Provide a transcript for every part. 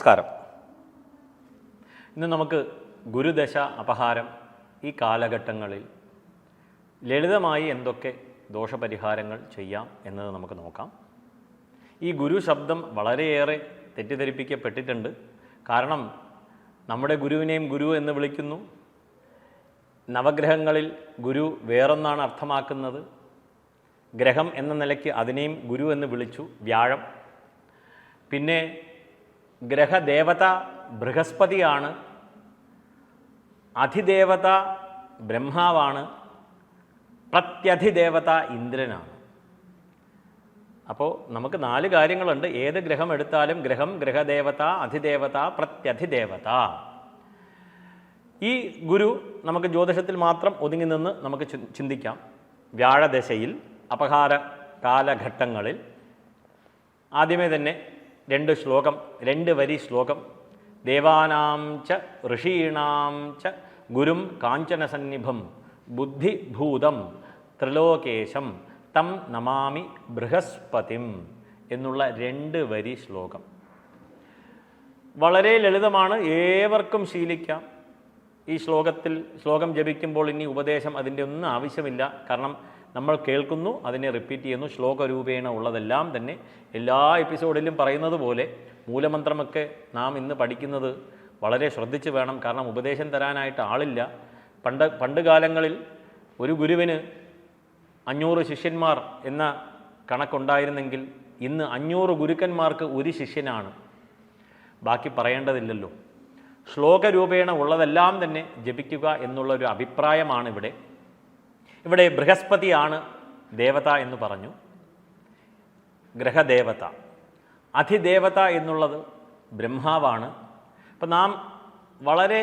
നമസ്കാരം. ഇന്ന് നമുക്ക് ഗുരുദശ അപഹാരം ഈ കാലഘട്ടങ്ങളിൽ ലളിതമായി എന്തൊക്കെ ദോഷപരിഹാരങ്ങൾ ചെയ്യാം എന്നത് നമുക്ക് നോക്കാം. ഈ ഗുരു ശബ്ദം വളരെയേറെ തെറ്റിദ്ധരിപ്പിക്കപ്പെട്ടിട്ടുണ്ട്. കാരണം നമ്മുടെ ഗുരുവിനെയും ഗുരു എന്ന് വിളിക്കുന്നു. നവഗ്രഹങ്ങളിൽ ഗുരു വേറൊന്നാണ് അർത്ഥമാക്കുന്നത്. ഗ്രഹം എന്ന നിലയ്ക്ക് അതിനെയും ഗുരു എന്ന് വിളിച്ചു, വ്യാഴം. പിന്നെ ഗ്രഹദേവത ബൃഹസ്പതിയാണ്, അധിദേവത ബ്രഹ്മാവാണ്, പ്രത്യധിദേവത ഇന്ദ്രനാണ്. അപ്പോൾ നമുക്ക് 4 കാര്യങ്ങളുണ്ട്. ഏത് ഗ്രഹം എടുത്താലും ഗ്രഹം, ഗ്രഹദേവത, അധിദേവത, പ്രത്യധിദേവത. ഈ ഗുരു നമുക്ക് ജ്യോതിഷത്തിൽ മാത്രം ഒതുങ്ങി നിന്ന് നമുക്ക് ചിന്തിക്കാം. വ്യാഴദശയിൽ അപഹാര കാലഘട്ടങ്ങളിൽ ആദ്യമേ തന്നെ 2 വരി ശ്ലോകം. ദേവാനാം ച ഋഷീണാം ച ഗുരും കാഞ്ചനസന്നിഭം ബുദ്ധിഭൂതം ത്രിലോകേശം തം നമാമി ബൃഹസ്പതിം എന്നുള്ള 2 വരി ശ്ലോകം. വളരെ ലളിതമാണ്, ഏവർക്കും ശീലിക്കാം. ഈ ശ്ലോകം ജപിക്കുമ്പോൾ ഇനി ഉപദേശം അതിൻ്റെ ഒന്നും ആവശ്യമില്ല. കാരണം നമ്മൾ കേൾക്കുന്നു, അതിനെ റിപ്പീറ്റ് ചെയ്യുന്നു. ശ്ലോകരൂപേണ ഉള്ളതെല്ലാം തന്നെ എല്ലാ എപ്പിസോഡിലും പറയുന്നത് പോലെ മൂലമന്ത്രമൊക്കെ നാം ഇന്ന് പഠിക്കുന്നത് വളരെ ശ്രദ്ധിച്ച് വേണം. കാരണം ഉപദേശം തരാനായിട്ട് ആളില്ല. പണ്ട് കാലങ്ങളിൽ ഒരു ഗുരുവിന് 500 ശിഷ്യന്മാർ എന്ന കണക്കുണ്ടായിരുന്നെങ്കിൽ ഇന്ന് 500 ഗുരുക്കന്മാർക്ക് ഒരു ശിഷ്യനാണ്. ബാക്കി പറയേണ്ടതില്ലല്ലോ. ശ്ലോകരൂപേണ ഉള്ളതെല്ലാം തന്നെ ജപിക്കുക എന്നുള്ളൊരു അഭിപ്രായമാണ് ഇവിടെ ബൃഹസ്പതിയാണ് ദേവത എന്ന് പറഞ്ഞു, ഗ്രഹദേവത. അധിദേവത എന്നുള്ളത് ബ്രഹ്മാവാണ്. അപ്പം നാം വളരെ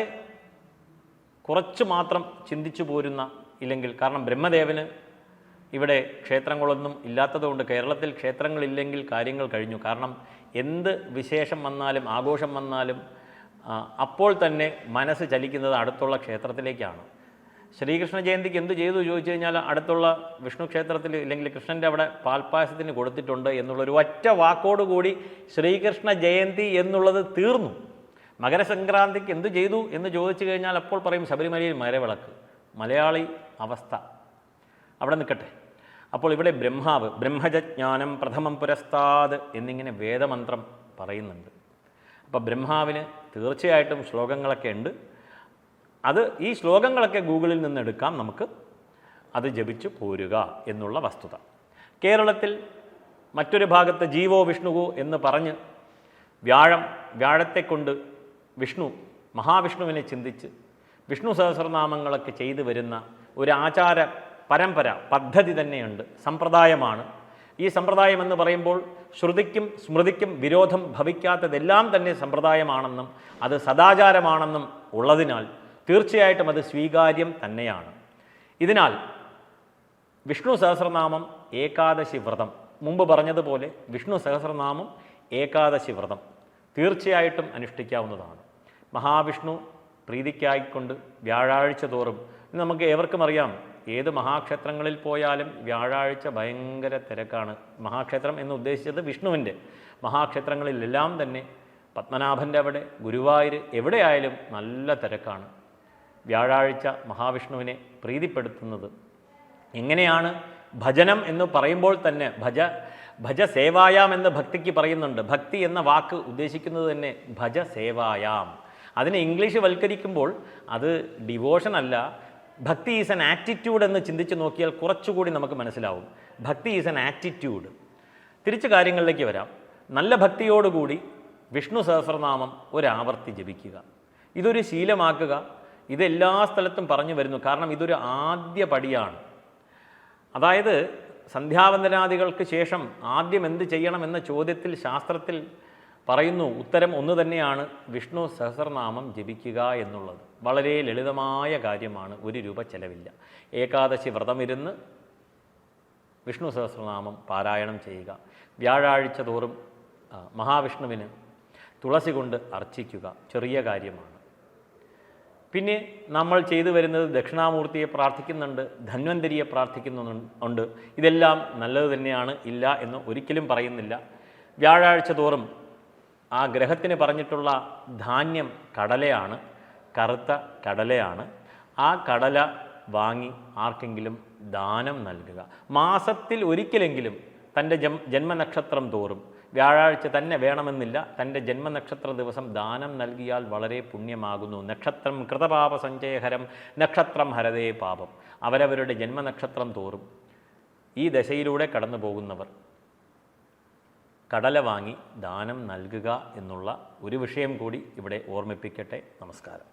കുറച്ച് മാത്രം ചിന്തിച്ചു പോരുന്ന, ഇല്ലെങ്കിൽ കാരണം ബ്രഹ്മദേവന് ഇവിടെ ക്ഷേത്രങ്ങളൊന്നും ഇല്ലാത്തതുകൊണ്ട്, കേരളത്തിൽ ക്ഷേത്രങ്ങളില്ലെങ്കിൽ കാര്യങ്ങൾ കഴിഞ്ഞു. കാരണം എന്ത് വിശേഷം വന്നാലും ആഘോഷം വന്നാലും അപ്പോൾ തന്നെ മനസ്സ് ചലിക്കുന്നത് അടുത്തുള്ള ക്ഷേത്രത്തിലേക്കാണ്. ശ്രീകൃഷ്ണ ജയന്തിക്ക് എന്ത് ചെയ്തു ചോദിച്ചു കഴിഞ്ഞാൽ അടുത്തുള്ള വിഷ്ണു ക്ഷേത്രത്തിൽ, ഇല്ലെങ്കിൽ കൃഷ്ണൻ്റെ അവിടെ പാൽപ്പായസത്തിന് കൊടുത്തിട്ടുണ്ട് എന്നുള്ളൊരു ഒറ്റ വാക്കോടുകൂടി ശ്രീകൃഷ്ണ ജയന്തി എന്നുള്ളത് തീർന്നു. മകരസംക്രാന്തിക്ക് എന്ത് ചെയ്തു എന്ന് ചോദിച്ചു കഴിഞ്ഞാൽ അപ്പോൾ പറയും ശബരിമലയിൽ മരവിളക്ക്. മലയാളി അവസ്ഥ അവിടെ നിൽക്കട്ടെ. അപ്പോൾ ഇവിടെ ബ്രഹ്മാവ്, ബ്രഹ്മജ്ഞാനം പ്രഥമം പുരസ്താത് എന്നിങ്ങനെ വേദമന്ത്രം പറയുന്നുണ്ട്. അപ്പോൾ ബ്രഹ്മാവിന് തീർച്ചയായിട്ടും ശ്ലോകങ്ങളൊക്കെ ഉണ്ട്. ഈ ശ്ലോകങ്ങളൊക്കെ ഗൂഗിളിൽ നിന്ന് എടുക്കാം നമുക്ക്. അത് ജപിച്ചു പോരുക എന്നുള്ള വസ്തുത. കേരളത്തിൽ മറ്റൊരു ഭാഗത്ത് ജീവോ വിഷ്ണുവോ എന്ന് പറഞ്ഞ് വ്യാഴത്തെക്കൊണ്ട് മഹാവിഷ്ണുവിനെ ചിന്തിച്ച് വിഷ്ണു സഹസ്രനാമങ്ങളൊക്കെ ചെയ്തു വരുന്ന ഒരു ആചാര പരമ്പര പദ്ധതി തന്നെയുണ്ട്, സമ്പ്രദായമാണ്. ഈ സമ്പ്രദായം എന്ന് പറയുമ്പോൾ ശ്രുതിക്കും സ്മൃതിക്കും വിരോധം ഭവിക്കാത്തതെല്ലാം തന്നെ സമ്പ്രദായമാണെന്നും അത് സദാചാരമാണെന്നും ഉള്ളതിനാൽ തീർച്ചയായിട്ടും അത് സ്വീകാര്യം തന്നെയാണ്. ഇതിനാൽ വിഷ്ണു സഹസ്രനാമം ഏകാദശി വ്രതം, മുമ്പ് പറഞ്ഞതുപോലെ വിഷ്ണു സഹസ്രനാമം ഏകാദശി വ്രതം തീർച്ചയായിട്ടും അനുഷ്ഠിക്കാവുന്നതാണ്. മഹാവിഷ്ണു പ്രീതിക്കായിക്കൊണ്ട് വ്യാഴാഴ്ച തോറും, നമുക്ക് ഏവർക്കും അറിയാം, ഏത് മഹാക്ഷേത്രങ്ങളിൽ പോയാലും വ്യാഴാഴ്ച ഭയങ്കര തിരക്കാണ്. മഹാക്ഷേത്രം എന്ന് ഉദ്ദേശിച്ചത് വിഷ്ണുവിൻ്റെ മഹാക്ഷേത്രങ്ങളിലെല്ലാം തന്നെ, പത്മനാഭൻ്റെ അവിടെ, ഗുരുവായൂർ, എവിടെയായാലും നല്ല തിരക്കാണ്. വ്യാഴാഴ്ച മഹാവിഷ്ണുവിനെ പ്രീതിപ്പെടുത്തുന്നത് എങ്ങനെയാണ്? ഭജനം എന്ന് പറയുമ്പോൾ തന്നെ ഭജ സേവായാം എന്ന് ഭക്തിക്ക് പറയുന്നുണ്ട്. ഭക്തി എന്ന വാക്ക് ഉദ്ദേശിക്കുന്നത് തന്നെ ഭജ സേവായാം. അതിനെ ഇംഗ്ലീഷ് വൽക്കരിക്കുമ്പോൾ അത് ഡിവോഷൻ അല്ല, ഭക്തി ഈസ് ആൻ ആറ്റിറ്റ്യൂഡ് എന്ന് ചിന്തിച്ച് നോക്കിയാൽ കുറച്ചുകൂടി നമുക്ക് മനസ്സിലാവും. ഭക്തി ഈസ് ആൻ ആറ്റിറ്റ്യൂഡ്. തിരിച്ച് കാര്യങ്ങളിലേക്ക് വരാം. നല്ല ഭക്തിയോടുകൂടി വിഷ്ണു സഹസ്രനാമം ഒരാവർത്തി ജപിക്കുക, ഇതൊരു ശീലമാക്കുക. ഇതെല്ലാ സ്ഥലത്തും പറഞ്ഞു വരുന്നു. കാരണം ഇതൊരു ആദ്യ പടിയാണ്. അതായത് സന്ധ്യാവന്ദനാദികൾക്ക് ശേഷം ആദ്യം എന്ത് ചെയ്യണമെന്ന ചോദ്യത്തിൽ ശാസ്ത്രത്തിൽ പറയുന്നു, ഉത്തരം ഒന്ന് തന്നെയാണ്, വിഷ്ണു സഹസ്രനാമം ജപിക്കുക എന്നുള്ളത്. വളരെ ലളിതമായ കാര്യമാണ്, 1 രൂപ ചെലവില്ല. ഏകാദശി വ്രതമിരുന്ന് വിഷ്ണു സഹസ്രനാമം പാരായണം ചെയ്യുക. വ്യാഴാഴ്ച തോറും മഹാവിഷ്ണുവിന് തുളസി കൊണ്ട് അർച്ചിക്കുക, ചെറിയ കാര്യമാണ്. പിന്നെ നമ്മൾ ചെയ്തു വരുന്നത് ദക്ഷിണാമൂർത്തിയെ പ്രാർത്ഥിക്കുന്നുണ്ട്, ധന്വന്തരിയെ പ്രാർത്ഥിക്കുന്നുണ്ട്. ഇതെല്ലാം നല്ലത് തന്നെയാണ്, ഇല്ല എന്ന് ഒരിക്കലും പറയുന്നില്ല. വ്യാഴാഴ്ച തോറും ആ ഗ്രഹത്തിന് പറഞ്ഞിട്ടുള്ള ധാന്യം കടലയാണ്, കറുത്ത കടലയാണ്. ആ കടല വാങ്ങി ആർക്കെങ്കിലും ദാനം നൽകുക. മാസത്തിൽ ഒരിക്കലെങ്കിലും തൻ്റെ ജന്മനക്ഷത്രം തോറും, വ്യാഴാഴ്ച തന്നെ വേണമെന്നില്ല, തൻ്റെ ജന്മനക്ഷത്ര ദിവസം ദാനം നൽകിയാൽ വളരെ പുണ്യമാകുന്നു. നക്ഷത്രം കൃതപാപ സഞ്ചയഹരം നക്ഷത്രം ഹരതേ പാപം. അവരവരുടെ ജന്മനക്ഷത്രം തോറും ഈ ദശയിലൂടെ കടന്നു പോകുന്നവർ കടല വാങ്ങി ദാനം നൽകുക എന്നുള്ള ഒരു വിഷയം കൂടി ഇവിടെ ഓർമ്മിപ്പിക്കട്ടെ. നമസ്കാരം.